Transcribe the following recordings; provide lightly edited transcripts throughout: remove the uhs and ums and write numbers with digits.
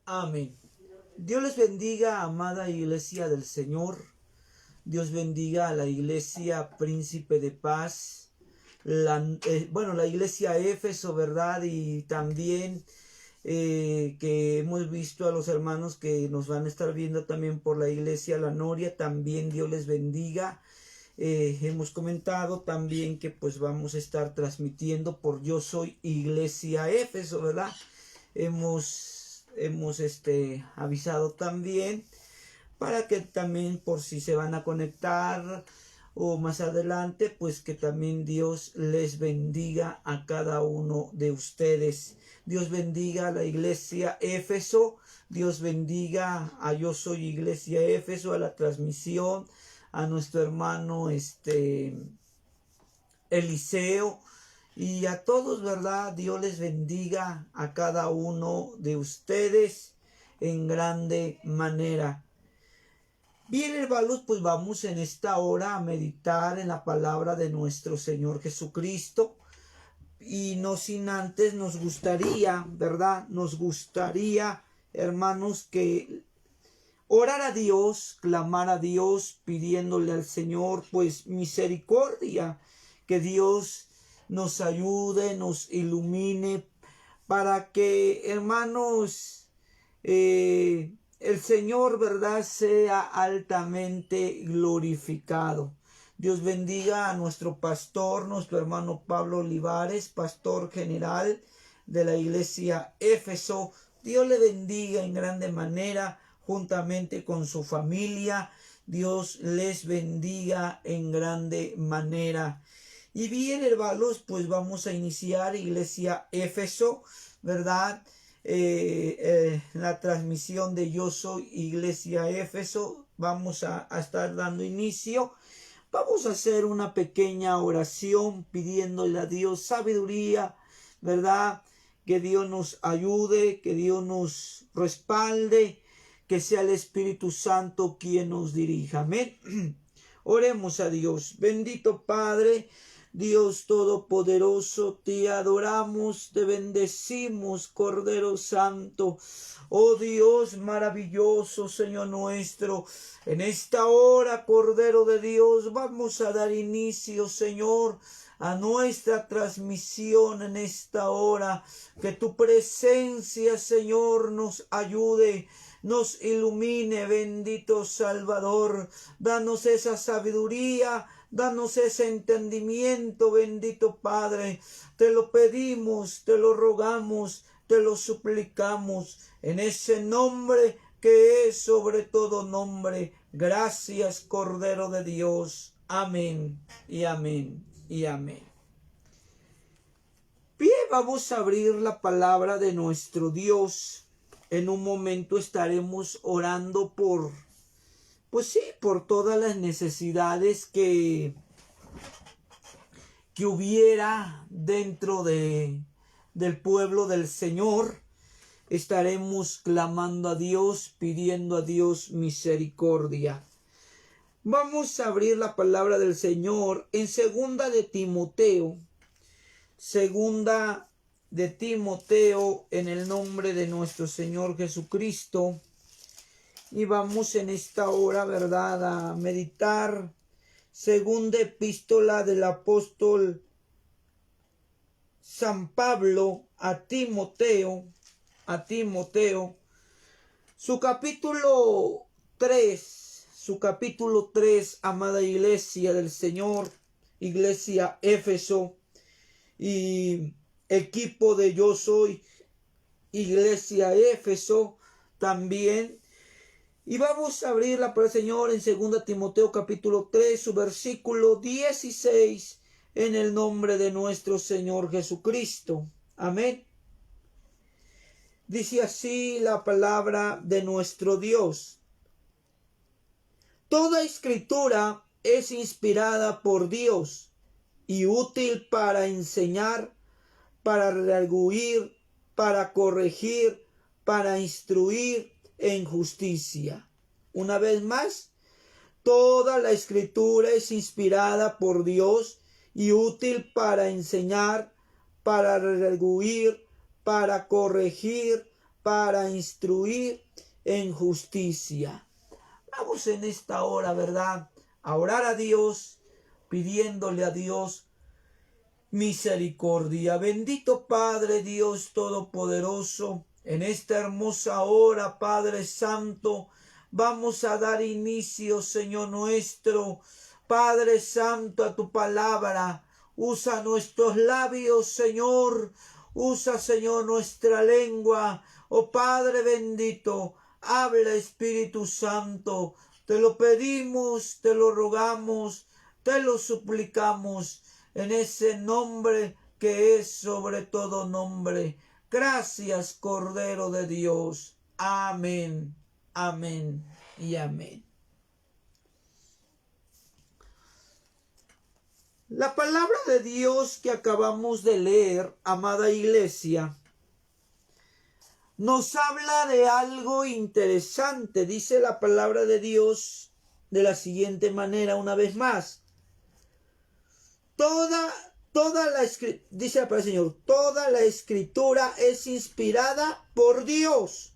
Amén. Dios les bendiga, amada iglesia del Señor. Dios bendiga a la iglesia Príncipe de Paz. La iglesia Éfeso, ¿verdad? Y también que hemos visto a los hermanos que nos van a estar viendo también por la iglesia La Noria. También Dios les bendiga. Hemos comentado también que pues vamos a estar transmitiendo por Yo Soy Iglesia Éfeso, ¿verdad? Hemos avisado también para que también por si se van a conectar o más adelante, pues que también Dios les bendiga a cada uno de ustedes. Dios bendiga a la iglesia Éfeso, Dios bendiga a Yo Soy Iglesia Éfeso, a la transmisión, a nuestro hermano Eliseo y a todos, ¿verdad? Dios les bendiga a cada uno de ustedes en grande manera. Bien, hermanos, pues vamos en esta hora a meditar en la palabra de nuestro Señor Jesucristo. Y no sin antes nos gustaría, ¿verdad? Nos gustaría, hermanos, que orar a Dios, clamar a Dios, pidiéndole al Señor, pues, misericordia, que Dios nos ayude, nos ilumine, para que, hermanos, el Señor, ¿verdad?, sea altamente glorificado. Dios bendiga a nuestro pastor, nuestro hermano Pablo Olivares, pastor general de la iglesia Éfeso. Dios le bendiga en grande manera, juntamente con su familia. Dios les bendiga en grande manera. Y bien, hermanos, pues vamos a iniciar iglesia Éfeso, ¿verdad? La transmisión de Yo Soy Iglesia Éfeso. Vamos a estar dando inicio. Vamos a hacer una pequeña oración pidiéndole a Dios sabiduría, ¿verdad? Que Dios nos ayude, que Dios nos respalde, que sea el Espíritu Santo quien nos dirija. Amén. Oremos a Dios. Bendito Padre, Dios Todopoderoso, te adoramos, te bendecimos, Cordero Santo. Oh Dios maravilloso, Señor nuestro, en esta hora, Cordero de Dios, vamos a dar inicio, Señor, a nuestra transmisión en esta hora. Que tu presencia, Señor, nos ayude, nos ilumine, bendito Salvador. Danos esa sabiduría, danos ese entendimiento, bendito Padre. Te lo pedimos, te lo rogamos, te lo suplicamos, en ese nombre que es sobre todo nombre. Gracias, Cordero de Dios. Amén y amén y amén. Bien, vamos a abrir la palabra de nuestro Dios. En un momento estaremos orando por todas las necesidades que hubiera dentro del pueblo del Señor. Estaremos clamando a Dios, pidiendo a Dios misericordia. Vamos a abrir la palabra del Señor en segunda de Timoteo, en el nombre de nuestro Señor Jesucristo. Y vamos en esta hora, ¿verdad?, a meditar segunda epístola del apóstol San Pablo a Timoteo, su capítulo 3, amada iglesia del Señor, iglesia Éfeso y equipo de Yo Soy Iglesia Éfeso también. Y vamos a abrir la palabra del Señor en 2 Timoteo capítulo 3, su versículo 16, en el nombre de nuestro Señor Jesucristo. Amén. Dice así la palabra de nuestro Dios. Toda escritura es inspirada por Dios y útil para enseñar, para redarguir, para corregir, para instruir en justicia. Una vez más, toda la escritura es inspirada por Dios y útil para enseñar, para redarguir, para corregir, para instruir en justicia. Vamos en esta hora, ¿verdad?, a orar a Dios, pidiéndole a Dios misericordia. Bendito Padre Dios Todopoderoso, en esta hermosa hora, Padre Santo, vamos a dar inicio, Señor nuestro, Padre Santo, a tu palabra. Usa nuestros labios, Señor. Usa, Señor, nuestra lengua. Oh Padre bendito, habla, Espíritu Santo. Te lo pedimos, te lo rogamos, te lo suplicamos, en ese nombre que es sobre todo nombre. Gracias, Cordero de Dios. Amén, amén y amén. La palabra de Dios que acabamos de leer, amada iglesia, nos habla de algo interesante. Dice la palabra de Dios de la siguiente manera, una vez más. Dice la palabra del Señor, toda la escritura es inspirada por Dios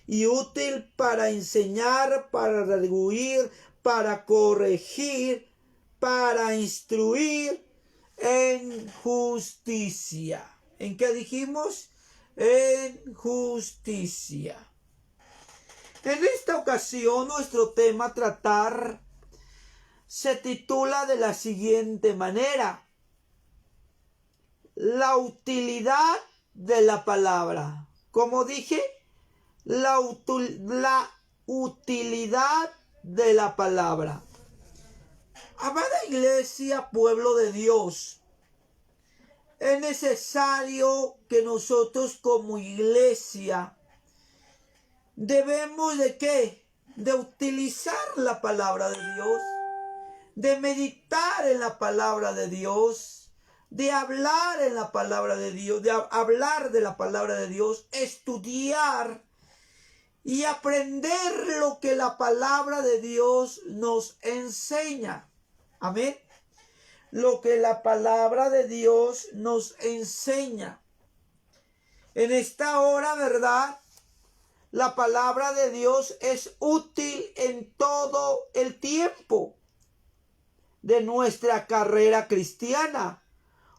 y útil para enseñar, para redarguir, para corregir, para instruir en justicia. ¿En qué dijimos? En justicia. En esta ocasión nuestro tema a tratar se titula de la siguiente manera: la utilidad de la palabra. Como dije, la utilidad de la palabra. Amada iglesia, pueblo de Dios, es necesario que nosotros como iglesia debemos de ¿qué? De utilizar la palabra de Dios, de meditar en la palabra de Dios, de hablar en la palabra de Dios, de hablar de la palabra de Dios, estudiar y aprender lo que la palabra de Dios nos enseña. Amén. Lo que la palabra de Dios nos enseña. En esta hora, ¿verdad?, la palabra de Dios es útil en todo el tiempo de nuestra carrera cristiana.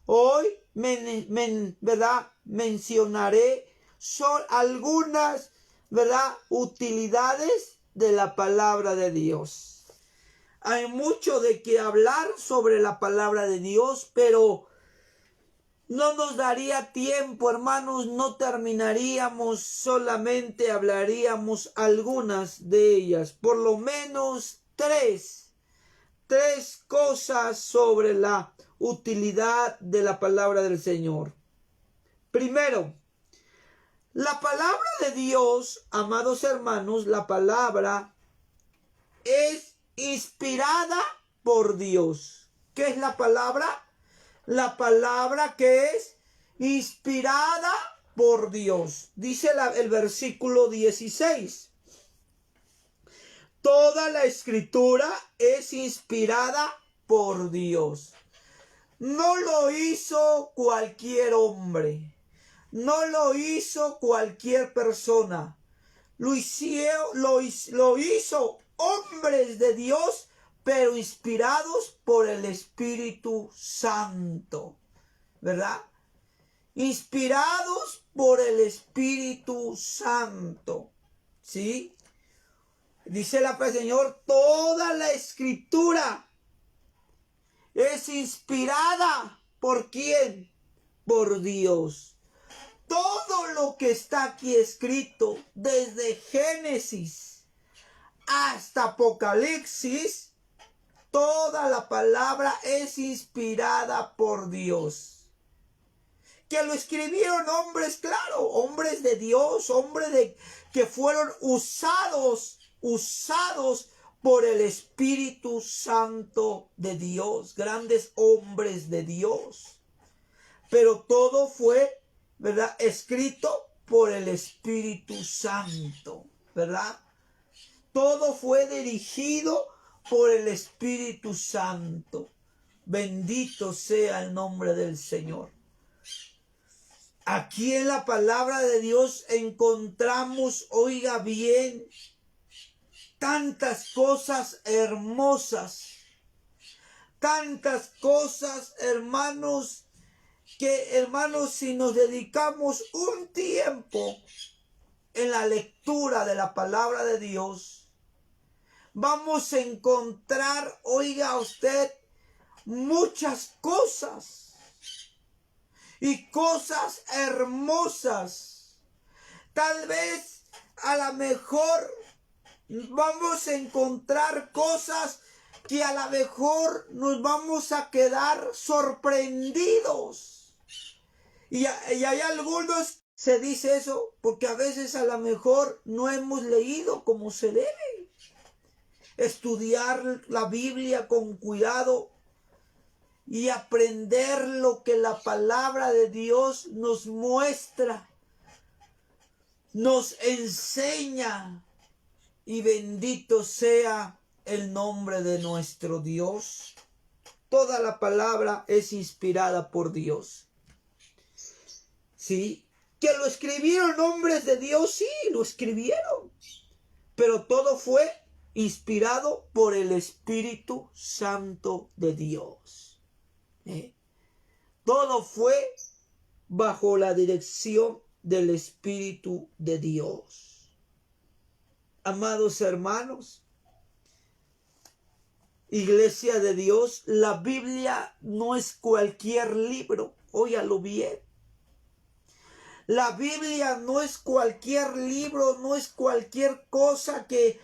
Hoy, ¿verdad?, mencionaré algunas, ¿verdad?, utilidades de la palabra de Dios. Hay mucho de qué hablar sobre la palabra de Dios, pero no nos daría tiempo, hermanos, no terminaríamos, solamente hablaríamos algunas de ellas, por lo menos tres cosas sobre la utilidad de la palabra del Señor. Primero, la palabra de Dios, amados hermanos, la palabra es inspirada por Dios. ¿Qué es la palabra? La palabra que es inspirada por Dios. Dice el versículo 16. Toda la escritura es inspirada por Dios. No lo hizo cualquier hombre. No lo hizo cualquier persona. Lo hizo hombres de Dios, pero inspirados por el Espíritu Santo, ¿verdad? Inspirados por el Espíritu Santo, ¿sí? Dice la palabra del Señor, toda la escritura es inspirada, ¿por quién? Por Dios. Todo lo que está aquí escrito, desde Génesis hasta Apocalipsis, toda la palabra es inspirada por Dios. Que lo escribieron hombres, claro, hombres de Dios, que fueron usados por el Espíritu Santo de Dios, grandes hombres de Dios. Pero todo fue, ¿verdad?, escrito por el Espíritu Santo, ¿verdad? Todo fue dirigido por el Espíritu Santo. Bendito sea el nombre del Señor. Aquí en la palabra de Dios encontramos, oiga bien, tantas cosas hermosas, tantas cosas, hermanos, que hermanos, si nos dedicamos un tiempo en la lectura de la palabra de Dios, vamos a encontrar, oiga usted, muchas cosas y cosas hermosas. Tal vez a lo mejor vamos a encontrar cosas que a lo mejor nos vamos a quedar sorprendidos. Y hay algunos, se dice eso, porque a veces a lo mejor no hemos leído como se debe. Estudiar la Biblia con cuidado y aprender lo que la palabra de Dios nos muestra, nos enseña. Y bendito sea el nombre de nuestro Dios. Toda la palabra es inspirada por Dios. ¿Sí? ¿Que lo escribieron hombres de Dios? Sí, lo escribieron. Pero todo fue inspirado por el Espíritu Santo de Dios. Todo fue bajo la dirección del Espíritu de Dios. Amados hermanos, Iglesia de Dios, la Biblia no es cualquier libro, óyalo bien. La Biblia no es cualquier libro, no es cualquier cosa que,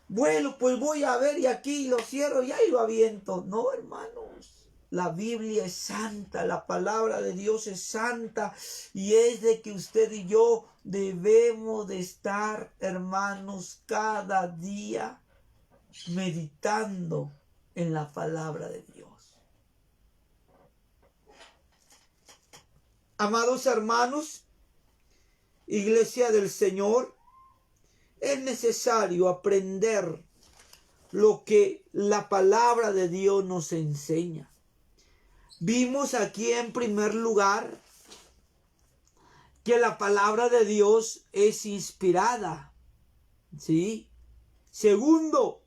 bueno, pues voy a ver y aquí lo cierro y ahí lo aviento. No, hermanos. La Biblia es santa, la palabra de Dios es santa y es de que usted y yo debemos de estar, hermanos, cada día meditando en la palabra de Dios. Amados hermanos, Iglesia del Señor, es necesario aprender lo que la palabra de Dios nos enseña. Vimos aquí en primer lugar que la palabra de Dios es inspirada, ¿sí? Segundo,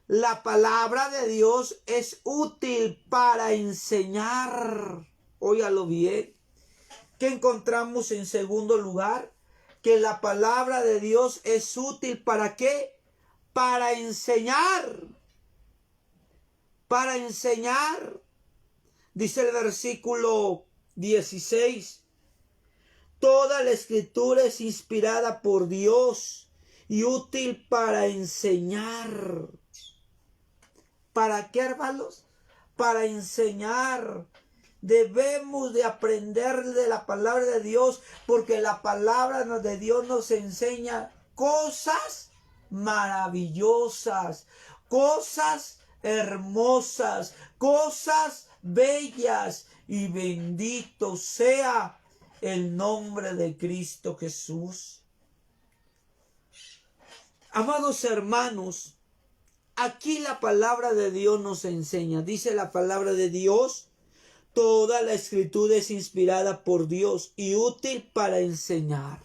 la palabra de Dios es útil para enseñar. Óigalo bien. ¿Qué encontramos en segundo lugar? Que la palabra de Dios es útil ¿para qué? Para enseñar. Para enseñar. Dice el versículo 16. Toda la escritura es inspirada por Dios y útil para enseñar. ¿Para qué, hermanos? Para enseñar. Debemos de aprender de la palabra de Dios porque la palabra de Dios nos enseña cosas maravillosas, cosas hermosas, cosas bellas, y bendito sea el nombre de Cristo Jesús. Amados hermanos, aquí la palabra de Dios nos enseña, dice la palabra de Dios, toda la escritura es inspirada por Dios y útil para enseñar.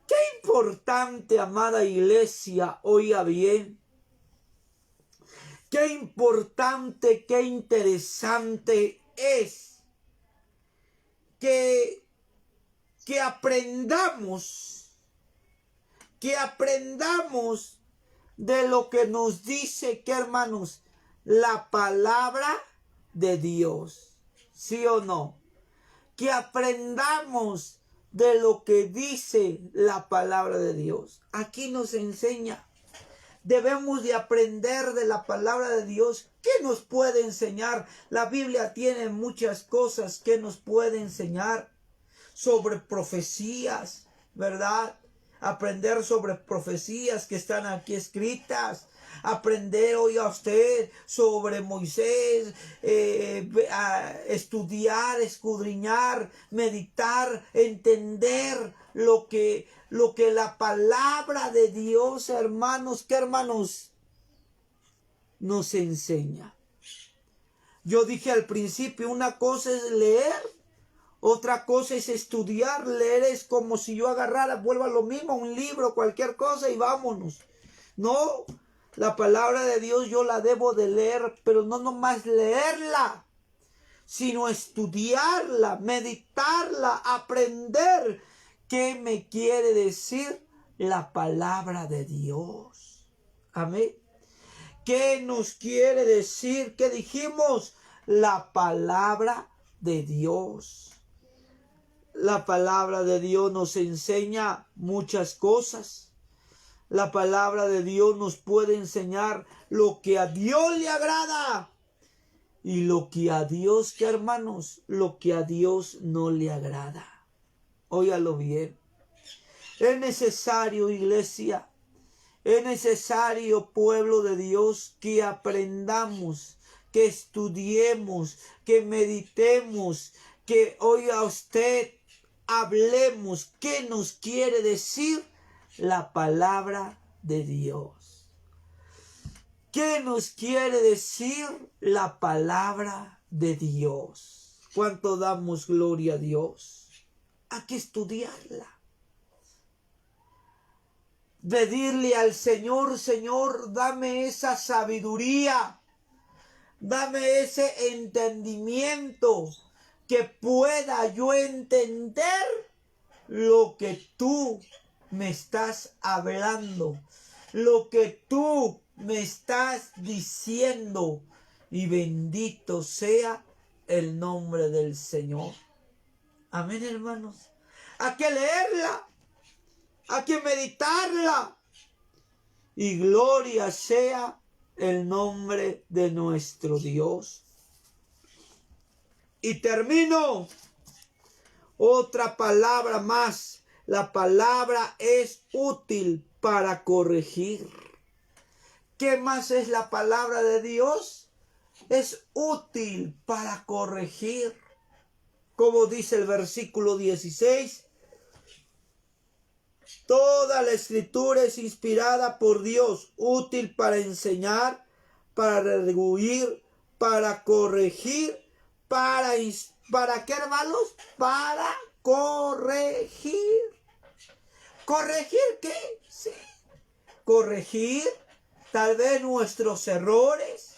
Qué importante, amada iglesia, oiga bien. Qué importante, qué interesante es que aprendamos de lo que nos dice, que hermanos, la palabra de Dios, ¿sí o no? Que aprendamos de lo que dice la palabra de Dios. Aquí nos enseña. Debemos de aprender de la palabra de Dios. ¿Qué nos puede enseñar? La Biblia tiene muchas cosas que nos puede enseñar sobre profecías, ¿verdad? Aprender sobre profecías que están aquí escritas. Aprender, oiga usted, sobre Moisés, estudiar, escudriñar, meditar, entender lo que la palabra de Dios, hermanos, ¿qué hermanos? Nos enseña. Yo dije al principio, una cosa es leer, Otra cosa es estudiar, leer es como si yo agarrara, vuelva a lo mismo, un libro, cualquier cosa y vámonos. No, la palabra de Dios yo la debo de leer, pero no nomás leerla, sino estudiarla, meditarla, aprender qué me quiere decir la palabra de Dios. Amén. ¿Qué nos quiere decir? ¿Qué dijimos? La palabra de Dios. La palabra de Dios nos enseña muchas cosas. La palabra de Dios nos puede enseñar lo que a Dios le agrada y lo que a Dios, ¿qué hermanos? Lo que a Dios no le agrada. Óigalo bien. Es necesario, iglesia, es necesario, pueblo de Dios, que aprendamos, que estudiemos, que meditemos, que oiga usted, hablemos qué nos quiere decir la palabra de Dios. ¿Qué nos quiere decir la palabra de Dios? ¿Cuánto damos gloria a Dios? Hay que estudiarla. Pedirle al Señor, Señor, dame esa sabiduría, dame ese entendimiento, que pueda yo entender lo que tú me estás hablando, lo que tú me estás diciendo, y bendito sea el nombre del Señor. Amén, hermanos. Hay que leerla, hay que meditarla, y gloria sea el nombre de nuestro Dios. Y termino. Otra palabra más. La palabra es útil para corregir. ¿Qué más es la palabra de Dios? Es útil para corregir. Como dice el versículo 16. Toda la escritura es inspirada por Dios, útil para enseñar, para redarguir, para corregir, ¿para qué, hermanos? Para corregir. ¿Corregir qué? Sí. Corregir tal vez nuestros errores,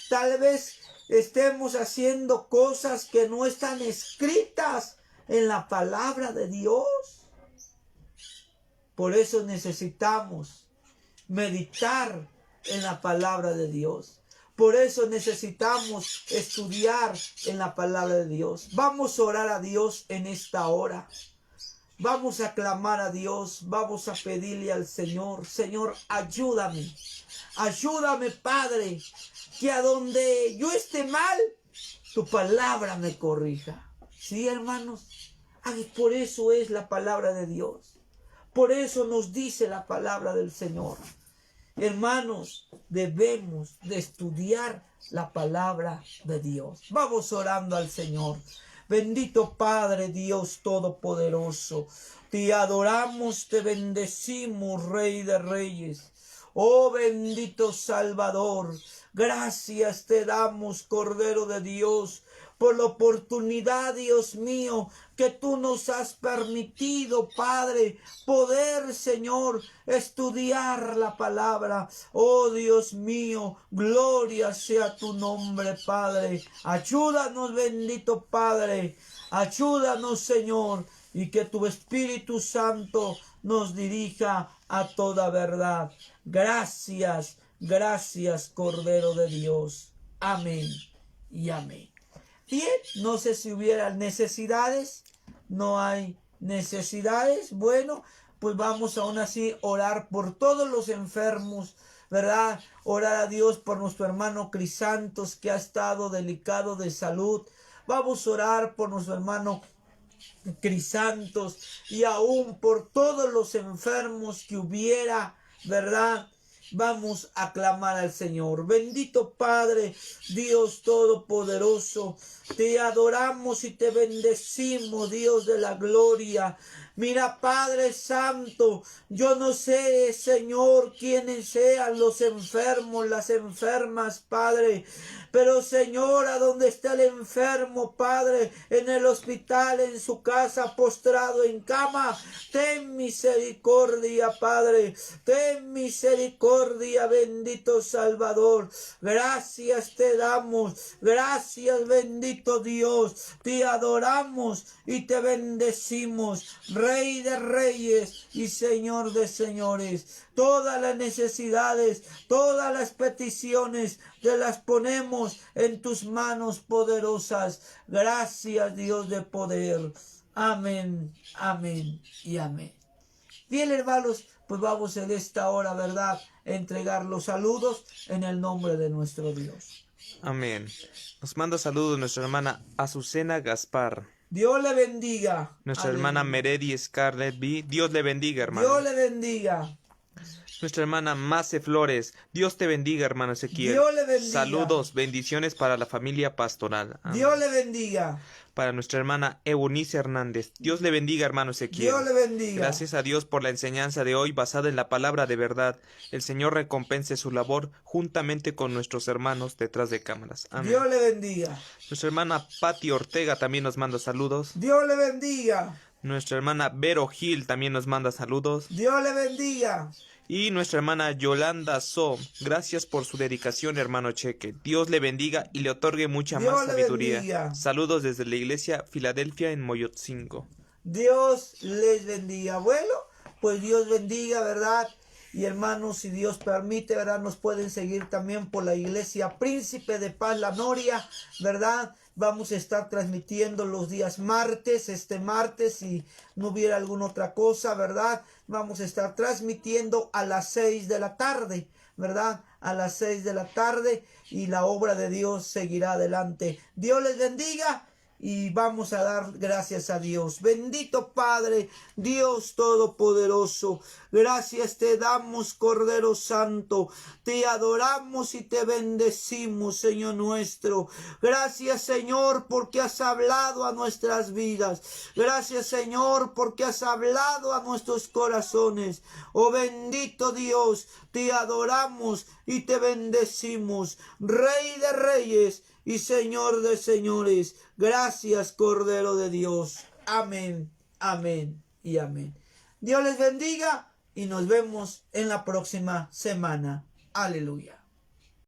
tal vez estemos haciendo cosas que no están escritas en la palabra de Dios. Por eso necesitamos meditar en la palabra de Dios. Por eso necesitamos estudiar en la palabra de Dios. Vamos a orar a Dios en esta hora. Vamos a clamar a Dios. Vamos a pedirle al Señor. Señor, ayúdame. Ayúdame, Padre, que a donde yo esté mal, tu palabra me corrija. Sí, hermanos. Por eso es la palabra de Dios. Por eso nos dice la palabra del Señor. Hermanos, debemos de estudiar la palabra de Dios. Vamos orando al Señor. Bendito Padre, Dios Todopoderoso. Te adoramos, te bendecimos, Rey de Reyes. Oh bendito Salvador. Gracias te damos, Cordero de Dios, por la oportunidad, Dios mío, que tú nos has permitido, Padre, poder, Señor, estudiar la palabra. Oh Dios mío, gloria sea tu nombre, Padre. Ayúdanos, bendito Padre. Ayúdanos, Señor, y que tu Espíritu Santo nos dirija a toda verdad. Gracias, gracias, Cordero de Dios. Amén y amén. Bien, no sé si hubiera necesidades. No hay necesidades. Bueno, pues vamos aún así a orar por todos los enfermos, ¿verdad? Orar a Dios por nuestro hermano Crisantos, que ha estado delicado de salud. Vamos a orar por nuestro hermano Crisantos y aún por todos los enfermos que hubiera, ¿verdad? Vamos a clamar al Señor. Bendito Padre, Dios Todopoderoso, te adoramos y te bendecimos, Dios de la gloria. Mira, Padre Santo, yo no sé, Señor, quiénes sean los enfermos, las enfermas, Padre. Pero, Señor, a donde está el enfermo, Padre, en el hospital, en su casa, postrado en cama, ten misericordia, Padre. Ten misericordia, bendito Salvador. Gracias te damos. Gracias, bendito Dios. Te adoramos y te bendecimos. Rey de reyes y Señor de señores. Todas las necesidades, todas las peticiones, te las ponemos en tus manos poderosas. Gracias, Dios de poder. Amén, amén y amén. Bien, hermanos, pues vamos en esta hora, ¿verdad?, a entregar los saludos en el nombre de nuestro Dios. Amén. Nos manda saludos nuestra hermana Azucena Gaspar. Dios le bendiga. Nuestra Aleluya. hermana Meredi Scarlett B. Dios le bendiga, hermano. Dios le bendiga. Nuestra hermana Mace Flores. Dios te bendiga, hermano Ezequiel. Dios le bendiga. Saludos, bendiciones para la familia pastoral. Amén. Dios le bendiga. Para nuestra hermana Eunice Hernández. Dios le bendiga, hermano Ezequiel. Dios le bendiga. Gracias a Dios por la enseñanza de hoy basada en la palabra de verdad. El Señor recompense su labor juntamente con nuestros hermanos detrás de cámaras. Amén. Dios le bendiga. Nuestra hermana Patti Ortega también nos manda saludos. Dios le bendiga. Nuestra hermana Vero Gil también nos manda saludos. Dios le bendiga. Y nuestra hermana Yolanda So, gracias por su dedicación, hermano Cheque. Dios le bendiga y le otorgue mucha Dios más le sabiduría. bendiga. Saludos desde la iglesia Filadelfia en Moyotzingo. Dios les bendiga. Bueno, pues Dios bendiga, ¿verdad? Y hermanos, si Dios permite, ¿verdad?, nos pueden seguir también por la iglesia Príncipe de Paz La Noria, ¿verdad? Vamos a estar transmitiendo los días martes, este martes, si no hubiera alguna otra cosa, ¿verdad? Vamos a estar transmitiendo a las 6 de la tarde, ¿verdad? A las 6 de la tarde y la obra de Dios seguirá adelante. Dios les bendiga. Y vamos a dar gracias a Dios. Bendito Padre, Dios Todopoderoso. Gracias te damos, Cordero Santo. Te adoramos y te bendecimos, Señor nuestro. Gracias, Señor, porque has hablado a nuestras vidas. Gracias, Señor, porque has hablado a nuestros corazones. Oh bendito Dios, te adoramos y te bendecimos. Rey de reyes y Señor de señores. Gracias, Cordero de Dios. Amén, amén y amén. Dios les bendiga y nos vemos en la próxima semana. Aleluya.